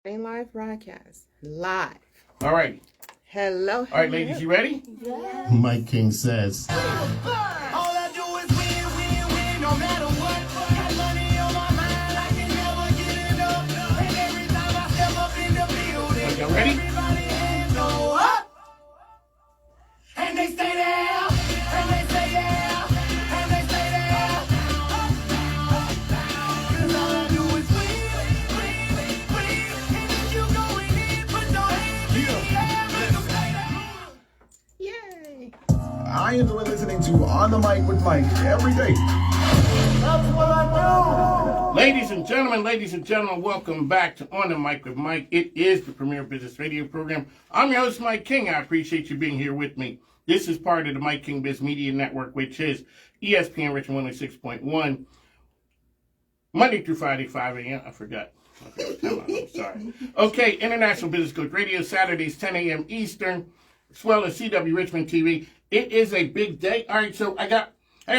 Live broadcast. Live. All right. Hello. All right, ladies, you ready? Yeah. Mike King says. All I do is win, win, win, no matter what. Got money on my mind, I can never get enough. And every time I step up in the building, Y'all ready? everybody hands go up. And they stay there, and they say yeah, and they stay there. 'Cause all I do is win, win, win. And if you going in, put your hands in the air, make 'em stay there. Yay. I enjoy listening to On the Mic with Mike every day. That's what I do. Ladies and gentlemen, welcome back to On the Mic with Mike. It is the premier business radio program. I'm your host, Mike King. I appreciate you being here with me. This is part of the Mike King Biz Media Network, which is ESPN Richmond 106.1, Monday through Friday, 5 a.m. I forgot what time I'm sorry. Okay, International Business Coach Radio, Saturdays, 10 a.m. Eastern, as well as CW Richmond TV. It is a big day. All right, so I got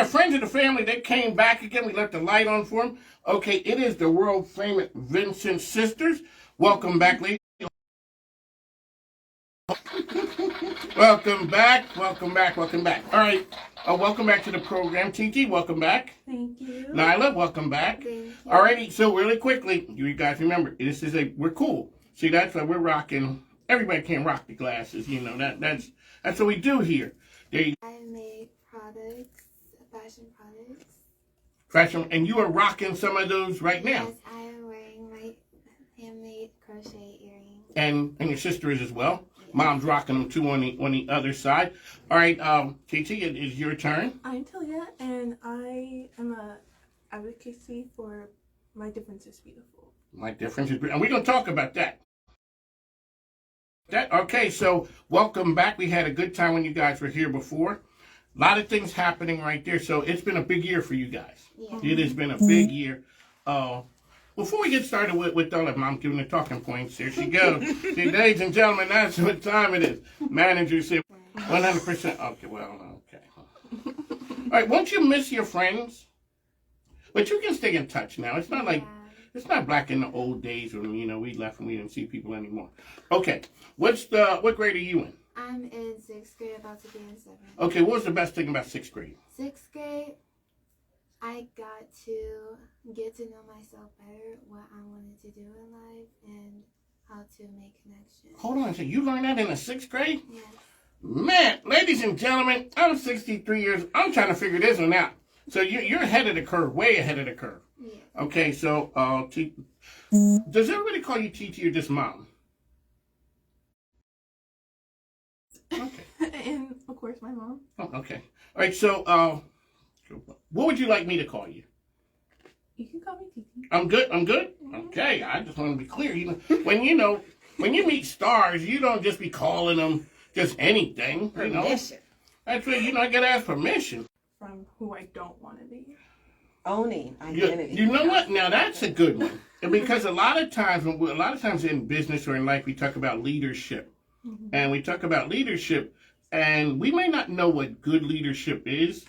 friends of the family. They came back again. We left the light on for them. Okay, it is the world famous Vincent sisters. Welcome back, ladies. Welcome back. All right, welcome back to the program. TT, welcome back. Thank you. Nyla, welcome back. Thank you. Alrighty, so really quickly, you guys remember, we're cool. See, that's why we're rocking. Everybody can't rock the glasses, you know. That's what we do here. I make products, fashion products. Fashion, and you are rocking some of those right now. Yes, I am wearing my handmade crochet earrings. And your sister is as well. Mom's rocking them too on the other side. All right, TT, it is your turn. I'm Talia, and I am a advocacy for My Difference is Beautiful. My difference is, and we're gonna talk about that. Okay, so welcome back. We had a good time when you guys were here before. A lot of things happening right there. So it's been a big year for you guys. Yeah. It has been a big year. Before we get started with all that, Mom giving the talking points. Here she goes. See, ladies and gentlemen, that's what time it is. Manager said 100%. Okay, well, okay. All right, won't you miss your friends? But you can stay in touch now. It's not like, it's not back in the old days when, we left and we didn't see people anymore. Okay, what grade are you in? I'm in 6th grade, about to be in 7th. Okay, what was the best thing about 6th grade? 6th grade, I got to get to know myself better, what I wanted to do in life, and how to make connections. Hold on a second. You learned that in the 6th grade? Yes. Man, ladies and gentlemen, I'm 63 years. I'm trying to figure this one out. So you're ahead of the curve, way ahead of the curve. Yes. Okay, so does everybody call you TT or just Mom? Okay. And, of course, my mom. Oh, okay. All right, so what would you like me to call you? You can call me Titi. I'm good? Okay, I just want to be clear. When you meet stars, you don't just be calling them just anything. Permission. That's where, I got to ask permission. From who I don't want to be. Owning identity. You know what? Now, that's a good one. Because a lot of times in business or in life, we talk about leadership. Mm-hmm. And we talk about leadership, and we may not know what good leadership is,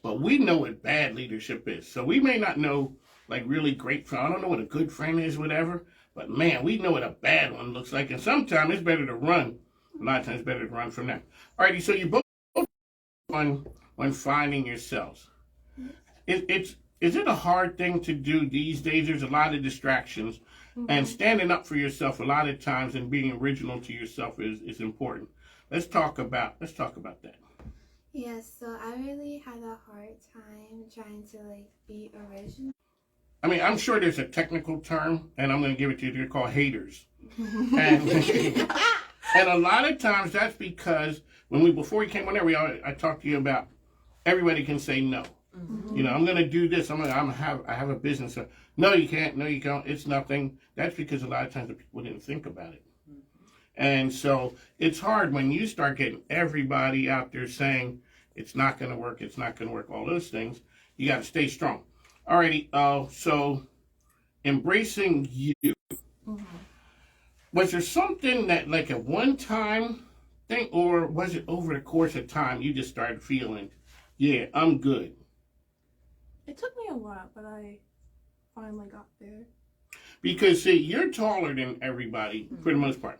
but we know what bad leadership is. So we may not know, like, really great friend. I don't know what a good friend is, whatever. But, man, we know what a bad one looks like. And sometimes it's better to run. A lot of times it's better to run from that. All righty, so you both on finding yourselves. Is it a hard thing to do these days? There's a lot of distractions. Mm-hmm. And standing up for yourself a lot of times and being original to yourself is important. Let's talk about that. Yes, so I really had a hard time trying to, be original. I mean, I'm sure there's a technical term, and I'm going to give it to you. They're called haters. And a lot of times that's because before we came on there, I talked to you about everybody can say no. Mm-hmm. I'm going to do this. I have a business. No, you can't. No, you can't. It's nothing. That's because a lot of times the people didn't think about it. Mm-hmm. And so it's hard when you start getting everybody out there saying it's not going to work. It's not going to work. All those things. You got to stay strong. Alrighty. So embracing you. Mm-hmm. Was there something that like a one-time thing, or was it over the course of time you just started feeling, yeah, I'm good? It took me a while, but I finally got there. Because see, you're taller than everybody for the most part,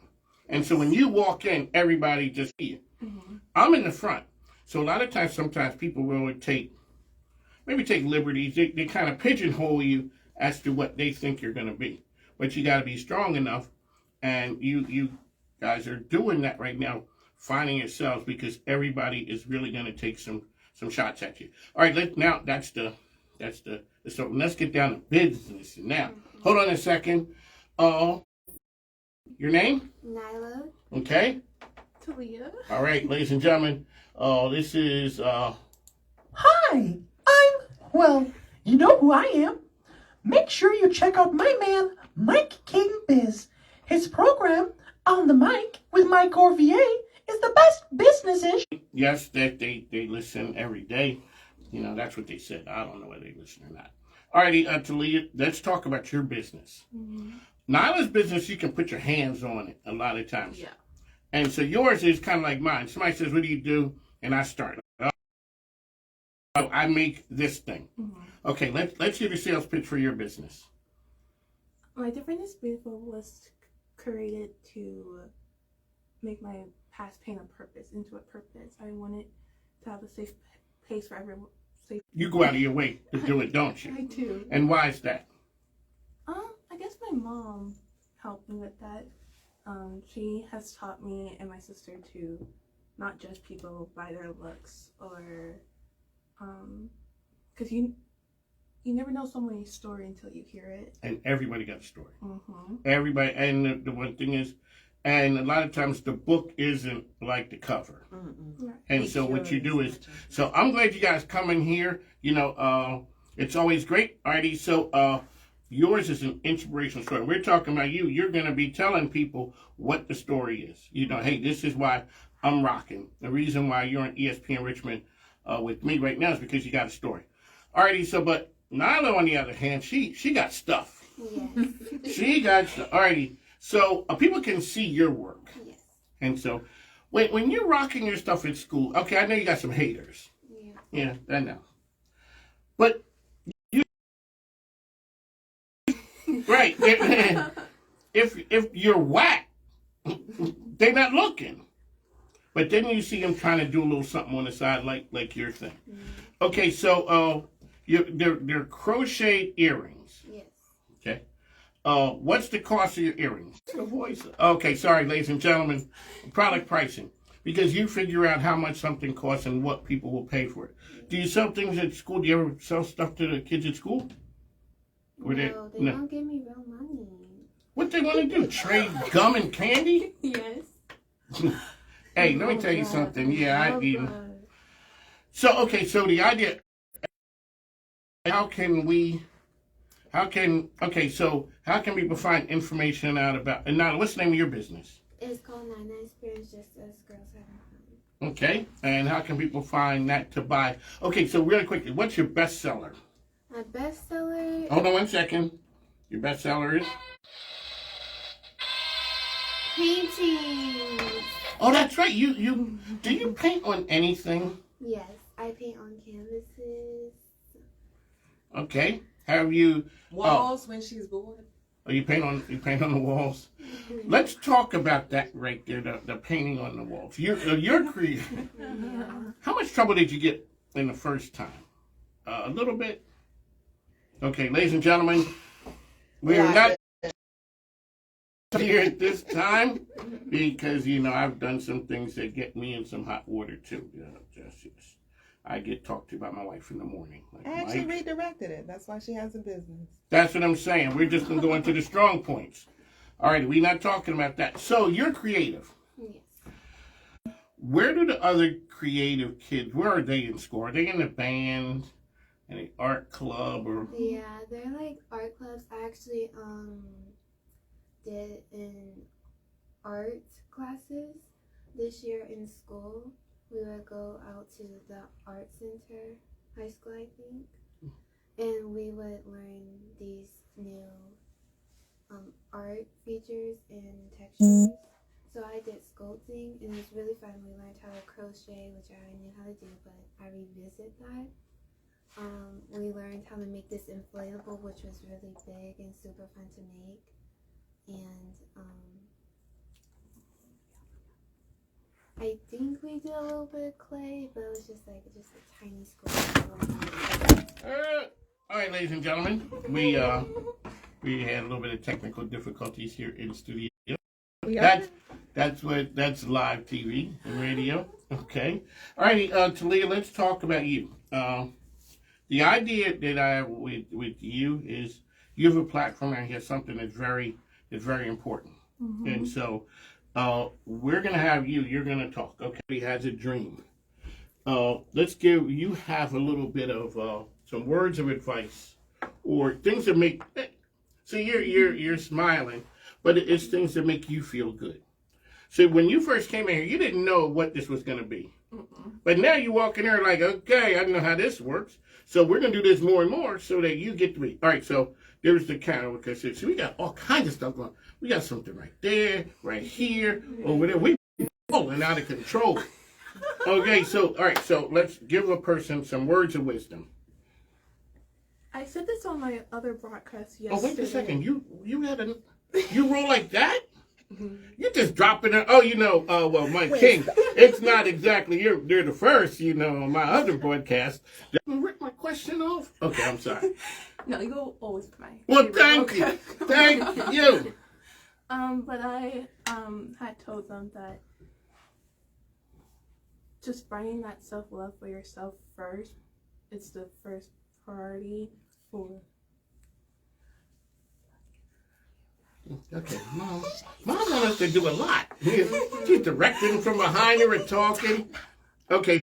and so when you walk in, everybody just see you. I'm in the front, so a lot of times, sometimes people will take liberties. They kind of pigeonhole you as to what they think you're going to be, but you got to be strong enough, and you guys are doing that right now, finding yourselves because everybody is really going to take some shots at you. All right, now that's the so let's get down to business now. Hold on a second. Your name? Nyla. Okay. Talia. All right, ladies and gentlemen. This is Hi, well, you know who I am. Make sure you check out my man, Mike King Biz. His program, On the Mic with Mike Orvier, is the best business-ish. yes, that they listen every day. You know, that's what they said. I don't know whether they listen or not. All righty, Talia, let's talk about your business. Nyla's business, you can put your hands on it a lot of times. Yeah. And so yours is kind of like mine. Somebody says, what do you do? And I start. Oh, I make this thing. Okay, let's hear the sales pitch for your business. My Different is Beautiful was created to make my past pain a purpose, into a purpose. I wanted to have a safe place for everyone. You go out of your way to do it, don't you? I do. And why is that? I guess my mom helped me with that. She has taught me and my sister to not judge people by their looks, or because you never know someone's story until you hear it. And everybody got a story. Everybody, and the one thing is, and a lot of times the book isn't like the cover. And so what you do is, so I'm glad you guys come in here. You know, it's always great. Alrighty, so yours is an inspirational story. We're talking about you. You're going to be telling people what the story is. You know, hey, this is why I'm rocking. The reason why you're on ESPN Richmond with me right now is because you got a story. Alrighty, so but Nyla, on the other hand, she got stuff. Yes. She got stuff. Alrighty, so people can see your work. Yes. And so when you're rocking your stuff at school, okay, I know you got some haters. Yeah. Yeah, I know. But you, right? If you're whack, they're not looking. But then you see them trying to do a little something on the side, like your thing. Okay, so they're crocheted earrings. Yes. Okay. What's the cost of your earrings? Okay, sorry, ladies and gentlemen. Product pricing. Because you figure out how much something costs and what people will pay for it. Do you sell things at school? Do you ever sell stuff to the kids at school? No, they don't give me real money. What they want to do? Trade gum and candy? Yes. Hey, let me tell you something. Yeah, I eat. So, okay, so the idea, how can people find information out about, and now what's the name of your business? It's called 99 Spirits, just as girls having fun. Okay, and how can people find that to buy? Okay, so really quickly, what's your bestseller? My bestseller. Hold on 1 second. Your bestseller is? Paintings. Oh, that's right. Do you paint on anything? Yes, I paint on canvases. Okay. Have you Walls when she's bored. Oh, you paint on the walls? Let's talk about that right there, the painting on the walls. You're creative. How much trouble did you get in the first time? A little bit? Okay, ladies and gentlemen, we are not here at this time because, I've done some things that get me in some hot water too. I get talked to by my wife in the morning. Like, I actually Mike, redirected it. That's why she has a business. that's what I'm saying. We're just going to go into the strong points. All right, we're not talking about that. So you're creative. Yes. Where do the other creative kids, where are they in school? Are they in the band, in the art club, or? Yeah, they're like art clubs. I actually did in art classes this year in school. We would go out to the art center, high school I think, and we would learn these new art features and textures. So I did sculpting, and it was really fun. We learned how to crochet, which I already knew how to do, but I revisit that. we learned how to make this inflatable, which was really big and super fun to make. And I think we did a little bit of clay, but it was just a tiny square. All right, ladies and gentlemen, we had a little bit of technical difficulties here in the studio. That's live TV and radio. Okay. All righty, Talia, let's talk about you. The idea that I have with you is you have a platform and you have something that's very important. Mm-hmm. And so we're going to have you're going to talk. Okay. He has a dream. You have a little bit of some words of advice or things that make, so you're smiling, but it's things that make you feel good. So when you first came in here, you didn't know what this was going to be. Mm-mm. But now you walk in there like, okay, I know how this works. So we're going to do this more and more so that you get to be. All right, so there's the counter. Okay, so we got all kinds of stuff going. We got something right there, right here, over there. We pulling out of control. Okay, so, all right, so let's give a person some words of wisdom. I said this on my other broadcast yesterday. Oh, wait a second. You roll like that? Mm-hmm. You just dropping it. Oh, well, Mike King, it's not exactly they're the first, on my other broadcast. Did I rip my question off? Okay, I'm sorry. No, you'll always be my Well, thank you. Thank you. But I had told them that just finding that self-love for yourself first, it's the first priority for. Okay, Mom wants us to do a lot. She's directing from behind her and talking. Okay,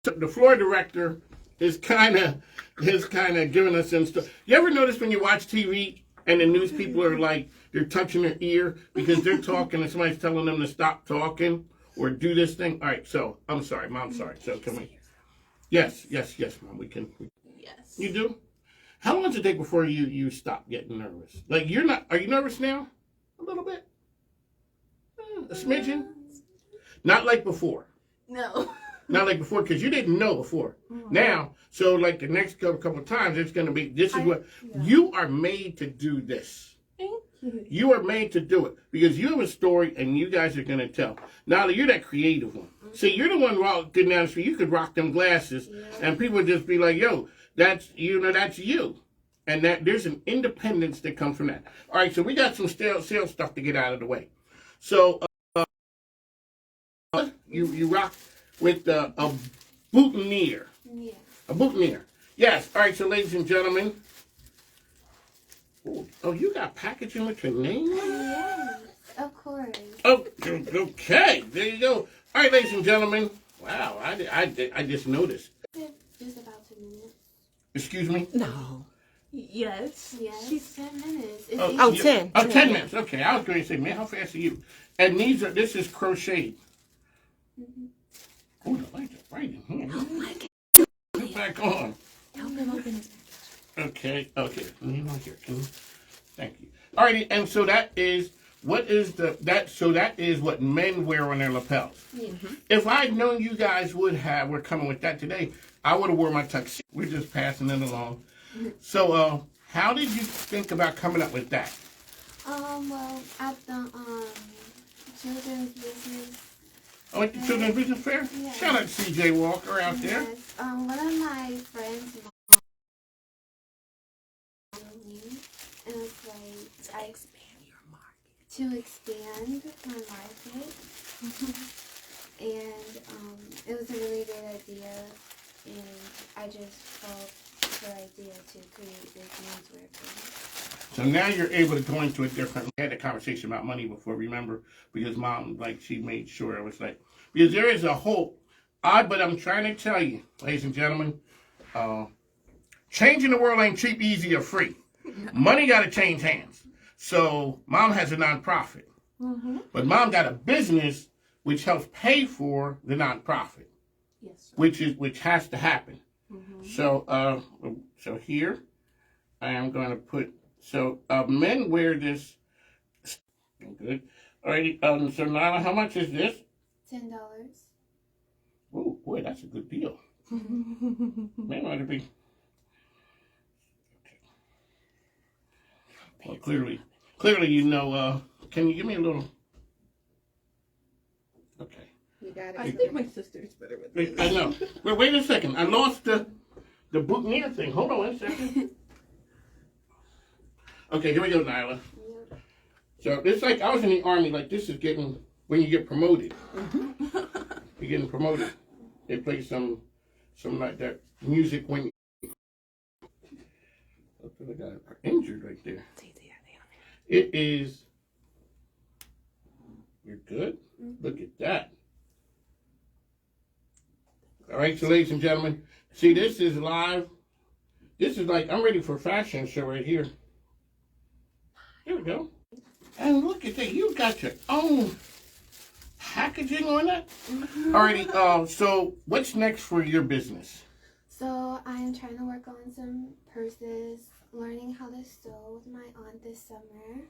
so the floor director is kind of giving us some stuff. You ever notice when you watch TV and the news people are like, they're touching their ear because they're talking and somebody's telling them to stop talking or do this thing? All right, so I'm sorry, Mom, sorry. So can we? Yes, Mom, we can. Yes. You do? How long does it take before you stop getting nervous? Like are you nervous now? A little bit? A smidgen? Not like before. No. Not like before, because you didn't know before. Mm-hmm. Now, so like the next couple of times, it's going to be, you are made to do this. Thank you. You are made to do it because you have a story and you guys are going to tell. Now, you're that creative one. Mm-hmm. See, you're the one getting down the street. You could rock them glasses and people would just be like, yo, that's you. And that there's an independence that comes from that. All right, so we got some sales stuff to get out of the way. So you rock with a boutonniere. Yeah. A boutonniere. Yes. All right, so ladies and gentlemen. Oh, you got packaging with your name on it? Yes, of course. Oh, okay. There you go. All right, ladies and gentlemen. Wow, I just noticed. Just about 2 minutes. Excuse me? No. Yes. Yes, She's 10 minutes. Oh, 10. Oh, 10 minutes. Okay, I was going to say, man, how fast are you? And this is crocheted. Mm-hmm. Oh, the lights are bright in here. Oh, my God. Put back on. Help him open his package. Okay. Here. Thank you. All righty, and so that is what men wear on their lapels. Mm-hmm. If I'd known you guys were coming with that today, I would have worn my tuxedo. We're just passing it along. So, how did you think about coming up with that? Well, at the children's business. Oh, at the children's business fair? Yeah. Shout out to CJ Walker out there. Yes. One of my friends me, and it's like to expand your market. To expand my market. And it was a really good idea, and I just felt the idea to create this menswear brand. So now you're able to go into a different. We had a conversation about money before, remember? Because Mom, she made sure it was because there is a hope. But I'm trying to tell you, ladies and gentlemen, changing the world ain't cheap, easy, or free. Money got to change hands. So Mom has a nonprofit, but Mom got a business which helps pay for the nonprofit. Yes, sir. Which has to happen. So here I am going to put. So men wear this. Good. All right. So Nana, how much is this? $10. Oh boy, that's a good deal. Man, ought to be. Well, clearly, you know. Can you give me a little? Okay. You got it. I think my sister's better with Wait, this. I know. Wait a second. I lost the boutonniere thing. Hold on 1 second. Okay, here we go, Nyla. Yep. So it's like I was in the army. Like this is getting when you get promoted. You're getting promoted. They play some like that music when I got injured right there. It is. You're good. Look at that. All right, so ladies and gentlemen, see this is live. This is like I'm ready for a fashion show right here. Here we go. And look at that. You got your own packaging on that. Alrighty. So what's next for your business? So I'm trying to work on some purses, learning how to sew with my aunt this summer.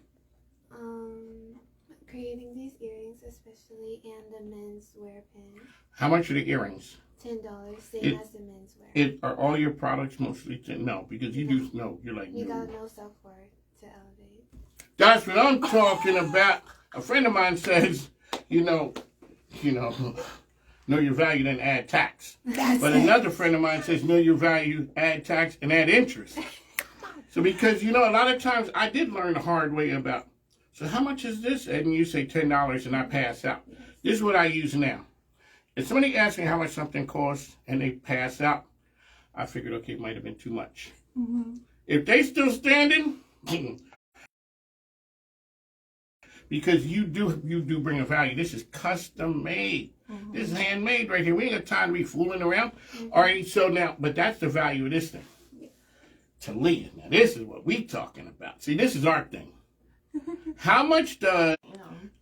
Creating these earrings especially, and the men's wear pin. How much are the earrings? $10, same as the men's wear. Are all your products mostly no? Because you do no. You're like You no. gotta know self-worth to elevate. That's what I'm talking about. A friend of mine says, know your value, then add tax. But another friend of mine says, know your value, add tax, and add interest. So because, a lot of times I did learn the hard way about, so how much is this? And you say $10 and I pass out. This is what I use now. If somebody asks me how much something costs and they pass out, I figured, okay, it might have been too much. If they still standing, because you do bring a value. This is custom made. This is handmade right here. We ain't got time to be fooling around. All right, so now, but that's the value of this thing. Talia, now this is what we talking about. See, this is our thing. How much does,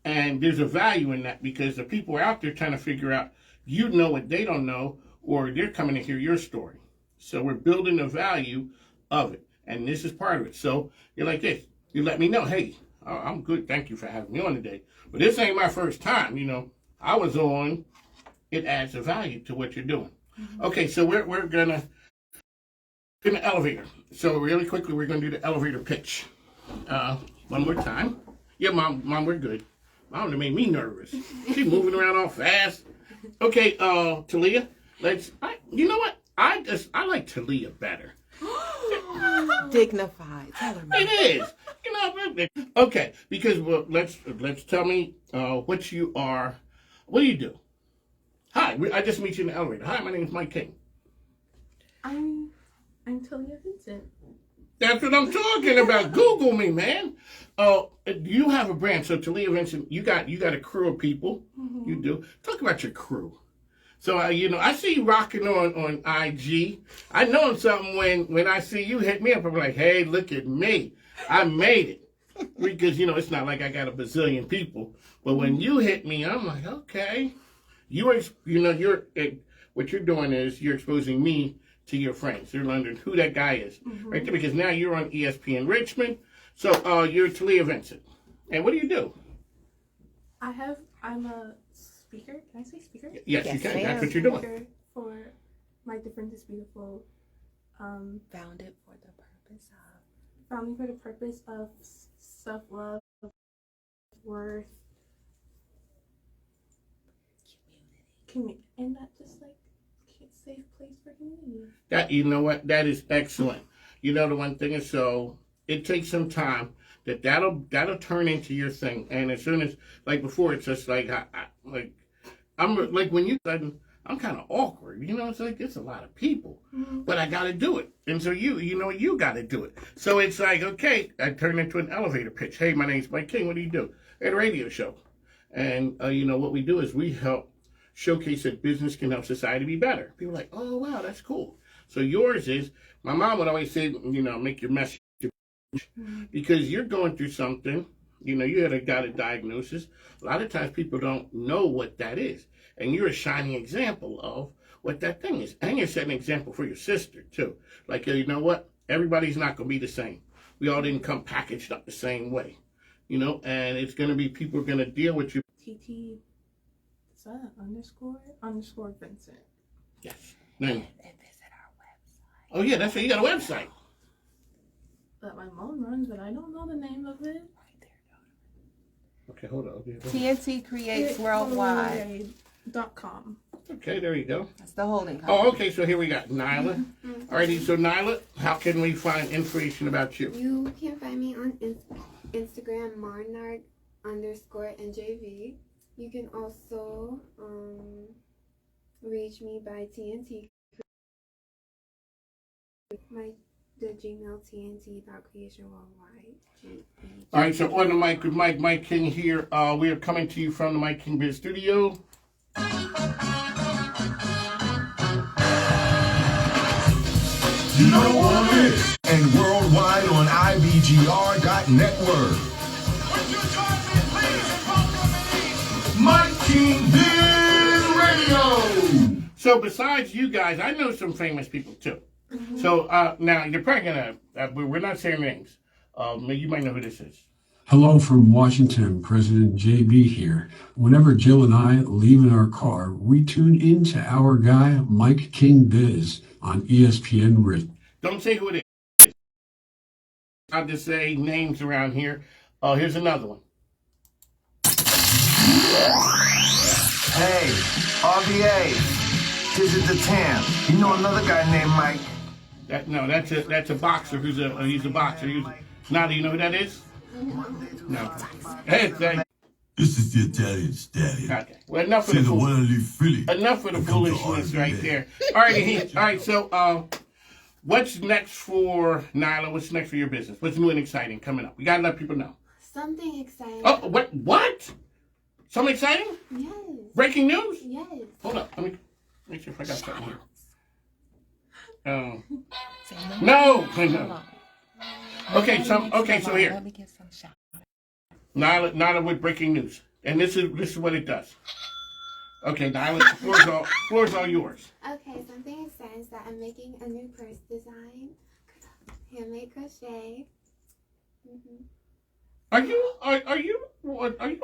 and there's a value in that because the people are out there trying to figure out, what they don't know, or they're coming to hear your story. So we're building the value of it. And this is part of it. So you're like this. You let me know, hey, I'm good. Thank you for having me on today. But this ain't my first time, I was on. It adds a value to what you're doing. Okay, so we're gonna in the elevator. So really quickly, we're gonna do the elevator pitch. One more time. Yeah, mom, we're good. Mom made me nervous. She's moving around all fast. Okay, Talia, you know what? I like Talia better. Dignified. Tell her. It is. Okay, because let's tell me what you are. What do you do? Hi, I just meet you in the elevator. Hi, my name is Mike King. I'm Talia Vincent. That's what I'm talking about. Google me, man. You have a brand. So Talia Vincent, you got a crew of people. You do. Talk about your crew. So I see you rocking on IG. I know something when I see you hit me up. I'm like, hey, look at me. I made it. Because it's not like I got a bazillion people. But when you hit me, I'm like, okay. What you're doing is you're exposing me to your friends. They're learning who that guy is, right there. Because now you're on ESPN Richmond. So you're Talia Vincent. And what do you do? I'm a speaker. Can I say speaker? Yes, you can. That's what you're doing. Speaker for My Difference is Beautiful. Founded for the purpose of Self-love, worth, community, and not just like a safe place for community. That is excellent. The one thing is, so it takes some time that'll turn into your thing. And as soon as, like before, it's just like I'm like when you sudden. I'm kind of awkward, it's like it's a lot of people, but I got to do it. And so you got to do it. So it's like, okay, I turn into an elevator pitch. Hey, my name's Mike King. What do you do? At a radio show. And, what we do is we help showcase that business can help society be better. People are like, oh, wow, that's cool. So yours is, my mom would always say, make your message, because you're going through something, you got a diagnosis. A lot of times people don't know what that is. And you're a shining example of what that thing is. And you're setting an example for your sister, too. Like, you know what? Everybody's not going to be the same. We all didn't come packaged up the same way. And it's going to be people are going to deal with you. TT, is that _Vincent? Yes. Then, And visit our website. oh yeah, that's right. You got a website. That my mom runs, but I don't know the name of it. Right there, Okay, hold on. Okay, TNT Creates Worldwide. .com. okay, there you go. That's the holding company. Oh, okay, so here we got Nyla. Alrighty, so Nyla, how can we find information about you? You can find me on Instagram, Marnard_NJV. You can also reach me by TNT. The Gmail TNT.creationworldwide. Alright, so on the mic with Mike King here. We are coming to you from the Mike King Biz Studio. You know what it is. And worldwide on IBGR.network. Would you join me, please, in welcoming Mike King Biz Radio. So besides you guys, I know some famous people too. So now you're probably gonna, we're not saying names. You might know who this is. Hello from Washington, President JB here. Whenever Jill and I leave in our car, we tune in to our guy, Mike King Biz, on ESPN Radio. Don't say who it is. I'll just say names around here. Here's another one. Hey, RBA, this is the Tam. You know another guy named Mike? That's a boxer. He's a boxer. Now, do you know who that is? No. Hey, This is the Italian stallion. okay. Well, enough of Say the the one and leave Philly. enough of the I come to foolishness RBA. right there. All right, so what's next for Nyla? What's next for your business? What's new and exciting coming up? We gotta let people know. Something exciting. Oh, what? Something exciting? Yes. Breaking news? Yes. Hold up. Let me make sure if I got something here. Say No. no. Okay, so here. Let me get some shout. Nyla with breaking news, and this is what it does. Okay, Nyla, the floor's all yours. Okay, something exciting is that I'm making a new purse design. Handmade crochet. Are you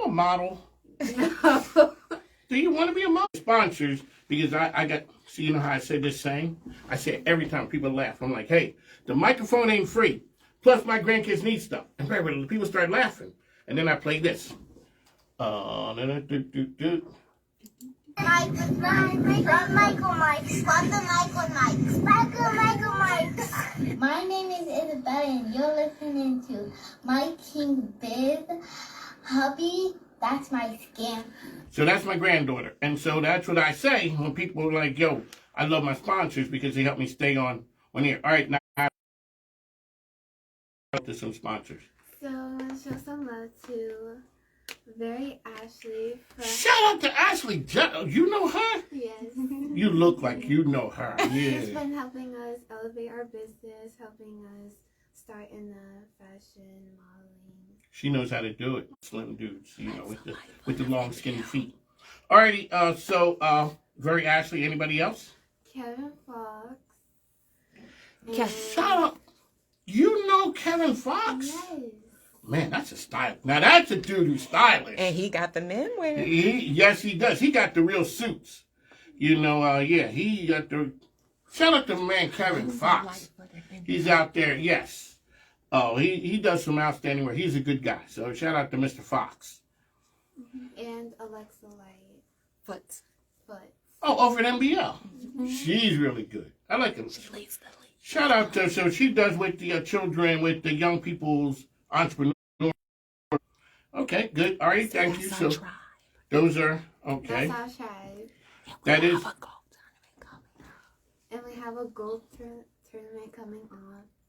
a model? Do you want to be a model? Sponsors, because I got, so you know how I say this saying? I say it every time people laugh. I'm like, hey, the microphone ain't free. Plus, my grandkids need stuff. And people start laughing. And then I play this. Mike with Michael Mike. Spot the Michael Mike. Michael Mike. My name is Isabella and you're listening to Mike King Biz. Hubby, that's my scam. So that's my granddaughter. And so that's what I say when people are like, yo, I love my sponsors because they help me stay on here. All right, now to some sponsors. So I want to show some love to Very Ashley. Shout out to Ashley. You know her? Yes. You look like you know her. She's Yeah. been helping us elevate our business, helping us start in the fashion modeling. She knows how to do it. Slim dudes, you know, with the long skinny feet. Alrighty, so Very Ashley, anybody else? Kevin Fox. Shut up. You know Kevin Fox? Yes. Man, that's a style. Now that's a dude who's stylish. And he got the men wear. Yes, he does. He got the real suits. You know, he got the. Shout out to man Kevin Fox. He's out there, yes. Oh, he does some outstanding work. He's a good guy. So shout out to Mr. Fox. And Alexa Light. Foot. Oh, over at NBL. She's really good. I like him. She leads the league. Shout out to, so she does with the children, with the young people's entrepreneur. Okay, good. All right, thank you. So those are, okay. That's our tribe. That is. And we have a gold tournament coming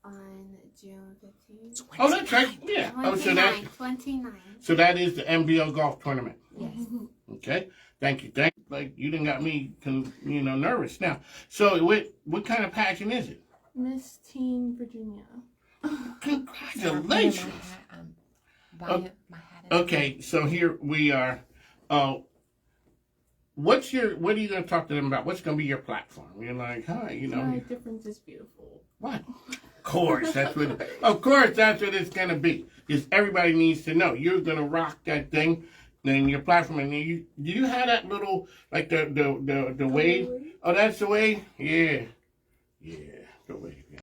on June 15th. Oh, that's right. Yeah. Oh, so 29. So that is the NBL golf tournament. Yes. Okay. Thank you. Like you didn't got me, nervous now. So what kind of pageant is it? Miss Teen Virginia. Congratulations. Okay, so here we are. What are you going to talk to them about? What's going to be your platform? You're like, hi, My difference is beautiful. What? Of course, that's what it's going to be. Because everybody needs to know. You're going to rock that thing. Then your platform, and then do you have that little, like the wave? Oh, that's the wave? Yeah. Yeah, the wave. Yeah.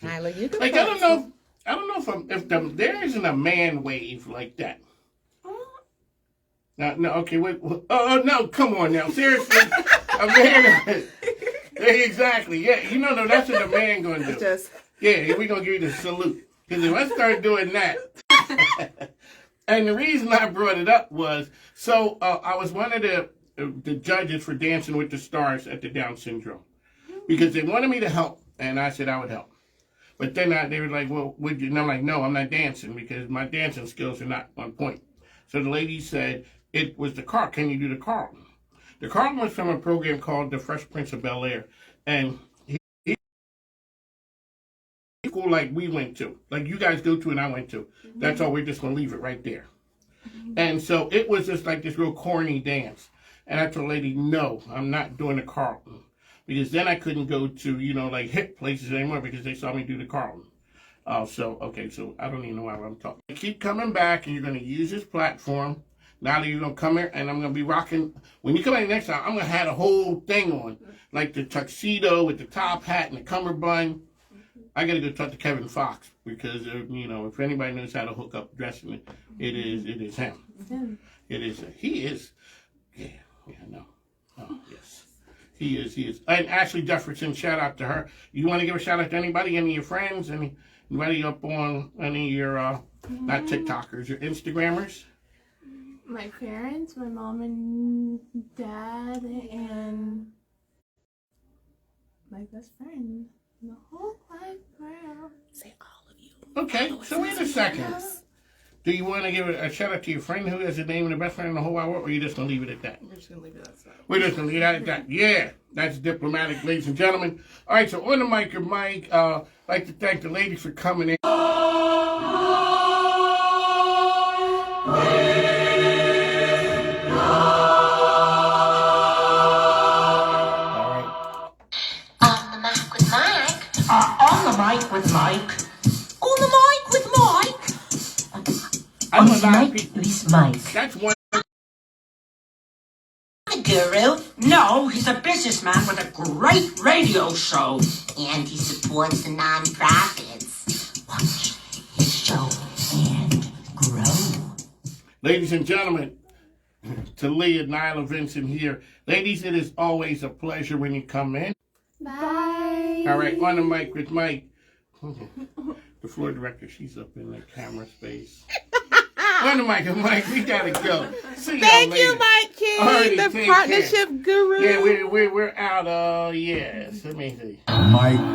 Nyla, you can Like, post I don't know if there isn't a man wave like that. No, okay, wait. Oh, no, come on now. Seriously. A man. Exactly. Yeah, no, that's what a man going to do. Yeah, we're going to give you the salute. Because if I start doing that. And the reason I brought it up was, so I was one of the judges for Dancing with the Stars at the Down Syndrome. Because they wanted me to help. And I said I would help. But then they were like, well, would you? And I'm like, no, I'm not dancing because my dancing skills are not on point. So the lady said, it was the Carl. Can you do the Carlton? The Carlton was from a program called The Fresh Prince of Bel-Air. And he school like we went to. Like you guys go to and I went to. That's all. We're just going to leave it right there. And so it was just like this real corny dance. And I told the lady, no, I'm not doing the Carlton. Because then I couldn't go to, like hip places anymore because they saw me do the Carlton. So I don't even know why I'm talking. Keep coming back and you're going to use this platform. Now that you're going to come here and I'm going to be rocking. When you come in next time, I'm going to have a whole thing on. Like the tuxedo with the top hat and the cummerbund. I got to go talk to Kevin Fox because, if anybody knows how to hook up dressing, it is him. It is. He is. Yeah, no. Oh, yes. He is. And Ashley Jefferson, shout out to her. You want to give a shout out to anybody, any of your friends, anybody up on any of your, not TikTokers, your Instagrammers? My parents, my mom and dad, and my best friend. The whole wide world. Say all of you. Okay, so wait a second. Do you want to give a shout out to your friend who has the name of the best friend in the whole wide world, or are you just going to leave it at that? We're just going to leave it at that. We're just going to leave it at that. Yeah, that's diplomatic, ladies and gentlemen. All right, so on the mic, I'd like to thank the ladies for coming in. On the mic with Mike. On the mic with Mike. I'm a lot of people. This Mike. That's one. Guru. No, he's a businessman with a great radio show. And he supports the nonprofits. Watch his show and grow. Ladies and gentlemen, Talia, Nyla, Vincent here. Ladies, it is always a pleasure when you come in. Bye. All right, on the mic with Mike. The floor director, she's up in the camera space. On the mic with Mike, we gotta go. See Thank you, later. Mike King, Alrighty, the take partnership care. guru. Yeah, we're out. Yes, let me see. Mike